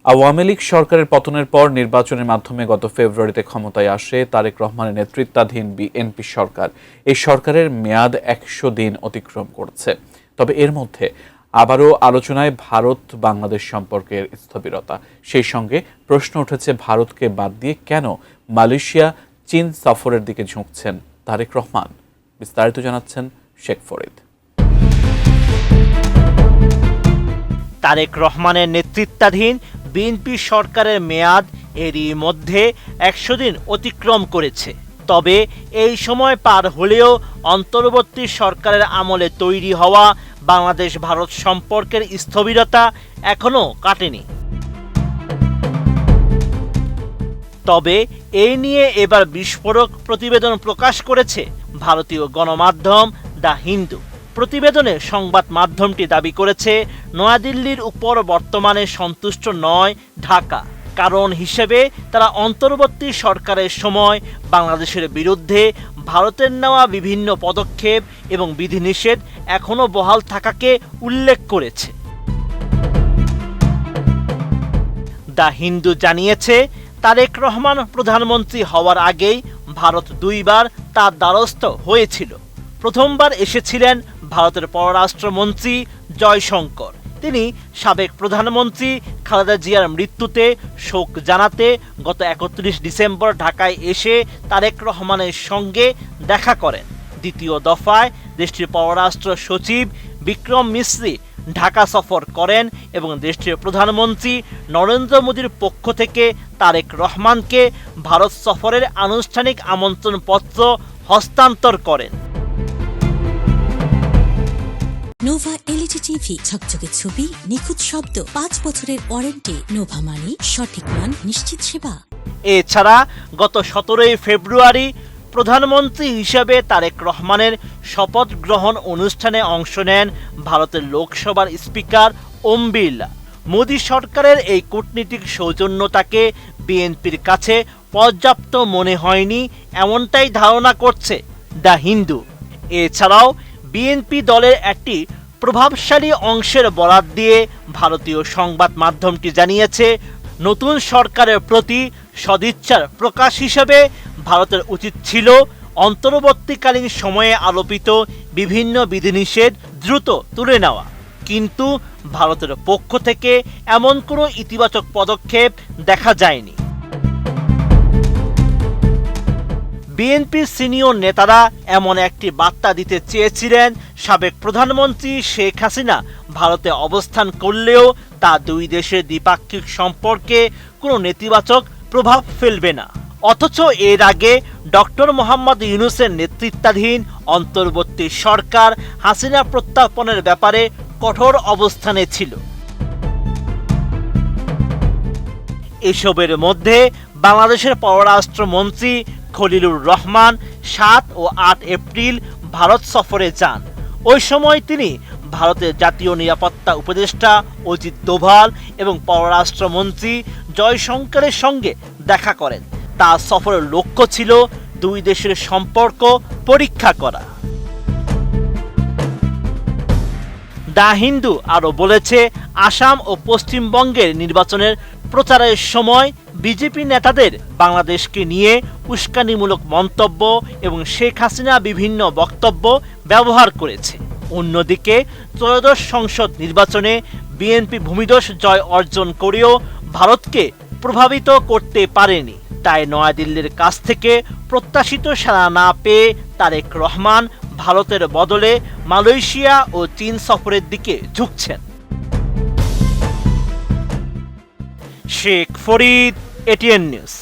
আওয়ামী লীগ সরকারের পতনের পর নির্বাচনের মাধ্যমে গত ফেব্রুয়ারিতে ক্ষমতায় আসে তারেক রহমানের নেতৃত্বাধীন বিএনপি সরকার। এই সরকারের মেয়াদ ১০০ দিন অতিক্রম করছে। তবে এর মধ্যে আবারও আলোচনায় ভারত বাংলাদেশ সম্পর্কের স্থবিরতা। সেই সঙ্গে প্রশ্ন উঠেছে, ভারতকে বাদ দিয়ে কেন মালয়েশিয়া চীন সফরের দিকে ঝুঁকছেন তারেক রহমান? বিস্তারিত জানাচ্ছেন শেখ ফরিদ। তারেক রহমানের নেতৃত্বাধীন বিএনপি সরকারের মেয়াদ এরই মধ্যে ১০০ দিন অতিক্রম করেছে। তবে এই সময় পার হলেও অন্তর্বর্তী সরকারের আমলে তৈরি হওয়া বাংলাদেশ ভারত সম্পর্কের স্থবিরতা এখনও কাটেনি। তবে এই নিয়ে এবার বিস্ফোরক প্রতিবেদন প্রকাশ করেছে ভারতীয় গণমাধ্যম দ্য হিন্দু। প্রতিবেদনে সংবাদ মাধ্যমটি দাবি করেছে, নয়াদিল্লির উপর বর্তমানে সন্তুষ্ট নয় ঢাকা। কারণ হিসেবে তারা অন্তর্বর্তী সরকারের সময় বাংলাদেশের বিরুদ্ধে ভারতের নেওয়া বিভিন্ন পদক্ষেপ এবং বিধিনিষেধ এখনও বহাল থাকাকে উল্লেখ করেছে। দ্য হিন্দু জানিয়েছে, তারেক রহমান প্রধানমন্ত্রী হওয়ার আগেই ভারত দুইবার তার দ্বারস্থ হয়েছিল। প্রথমবার এসেছিলেন ভারতের পররাষ্ট্রমন্ত্রী জয়শঙ্কর। তিনি সাবেক প্রধানমন্ত্রী খালেদা জিয়ার মৃত্যুতে শোক জানাতে গত ৩১ ডিসেম্বর ঢাকায় এসে তারেক রহমানের সঙ্গে দেখা করেন। দ্বিতীয় দফায় দেশটির পররাষ্ট্র সচিব বিক্রম মিশ্রি ঢাকা সফর করেন এবং দেশটির প্রধানমন্ত্রী নরেন্দ্র মোদীর পক্ষ থেকে তারেক রহমানকে ভারত সফরের আনুষ্ঠানিক আমন্ত্রণপত্র হস্তান্তর করেন। নোভা এলইডি টিভি, ঝকঝকে ছবি, নিখুঁত শব্দ, ৫ বছরের ওয়ারেন্টি। নোভা মানি সঠিক মান, নিশ্চিত সেবা। এছাড়া গত ১৭ ফেব্রুয়ারি প্রধানমন্ত্রী হিসেবে তারেক রহমানের শপথ গ্রহণ অনুষ্ঠানে অংশ নেন ভারতের লোকসভার স্পিকার ওম বিড়লা। মোদী সরকারের এই কূটনীতিক সৌজন্যতাকে বিএনপির কাছে পর্যাপ্ত মনে হয়নি, এমনটাই ধারণা করছে দ্য হিন্দু। এছাড়াও বিএনপি দলের একটি প্রভাবশালী অংশের বরাত দিয়ে ভারতীয় সংবাদ মাধ্যমটি জানিয়েছে, নতুন সরকারের প্রতি সদিচ্ছার প্রকাশ হিসেবে ভারতের উচিত ছিল অন্তর্বর্তীকালীন সময়ে আলোপিত বিভিন্ন বিধিনিষেধ দ্রুত তুলে নেওয়া। কিন্তু ভারতের পক্ষ থেকে এমন কোনো ইতিবাচক পদক্ষেপ দেখা যায়নি। বিএনপির সিনিয়র নেতারা এমন একটি বার্তা দিতে চেয়েছিলেন, সাবেক প্রধানমন্ত্রী শেখ হাসিনা ভারতে অবস্থান করলেও তা দুই দেশের দ্বিপাক্ষিক সম্পর্কে কোনো নেতিবাচক প্রভাব ফেলবে না। অথচ এর আগে ডক্টর মোহাম্মদ ইউনূসের নেতৃত্বাধীন অন্তর্বর্তী সরকার হাসিনা প্রত্যার্পণের ব্যাপারে কঠোর অবস্থানে ছিল। এসবের মধ্যে বাংলাদেশের পররাষ্ট্রমন্ত্রী খলিলুর রহমান ৭ ও ৮ এপ্রিল ভারত সফরে যান। ওই সময় তিনি ভারতের জাতীয় নিরাপত্তা উপদেষ্টা অজিত দোভাল এবং পররাষ্ট্রমন্ত্রী জয়শঙ্করের সঙ্গে দেখা করেন। তার সফরের লক্ষ্য ছিল দুই দেশের সম্পর্ক পরীক্ষা করা। দ্য হিন্দু আরও বলেছে, আসাম ও পশ্চিমবঙ্গের নির্বাচনের প্রচারের সময় বিজেপি নেতাদের বাংলাদেশকে নিয়ে উস্কানিমূলক মন্তব্য এবং শেখ হাসিনা বিভিন্ন বক্তব্য ব্যবহার করেছে। অন্যদিকে ত্রয়োদশ সংসদ নির্বাচনে বিএনপি ভূমিদস্য জয় অর্জন করেও ভারতকে প্রভাবিত করতে পারেনি। তাই নয়াদিল্লির কাছ থেকে প্রত্যাশিত সাড়া না পেয়ে তারেক রহমান ভারতের বদলে মালয়েশিয়া ও চীন সফরের দিকে ঝুঁকছেন। Sheikh Farid, ATN news.